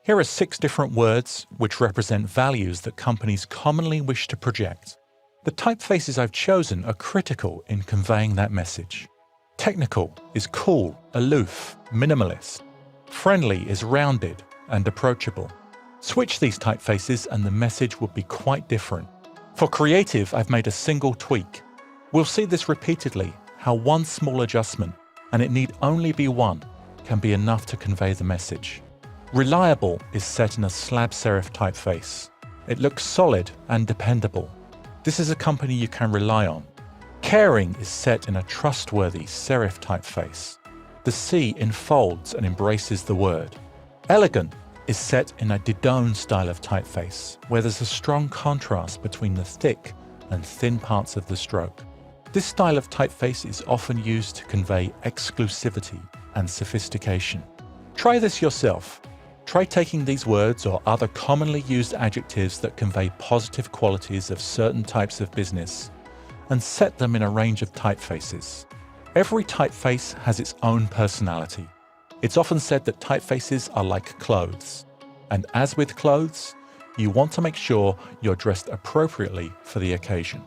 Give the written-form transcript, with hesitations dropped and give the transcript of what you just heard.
Here are 6 different words which represent values that companies commonly wish to project. The typefaces I've chosen are critical in conveying that message. Technical is cool, aloof, minimalist. Friendly is rounded and approachable. Switch these typefaces and the message would be quite different. For creative, I've made a single tweak. We'll see this repeatedly, how one small adjustment, and it need only be one, can be enough to convey the message. Reliable is set in a slab serif typeface. It looks solid and dependable. This is a company you can rely on. Caring is set in a trustworthy serif typeface. The C enfolds and embraces the word. Elegant is set in a Didone style of typeface, where there's a strong contrast between the thick and thin parts of the stroke. This style of typeface is often used to convey exclusivity and sophistication. Try this yourself. Try taking these words or other commonly used adjectives that convey positive qualities of certain types of business and set them in a range of typefaces. Every typeface has its own personality. It's often said that typefaces are like clothes. And as with clothes, you want to make sure you're dressed appropriately for the occasion.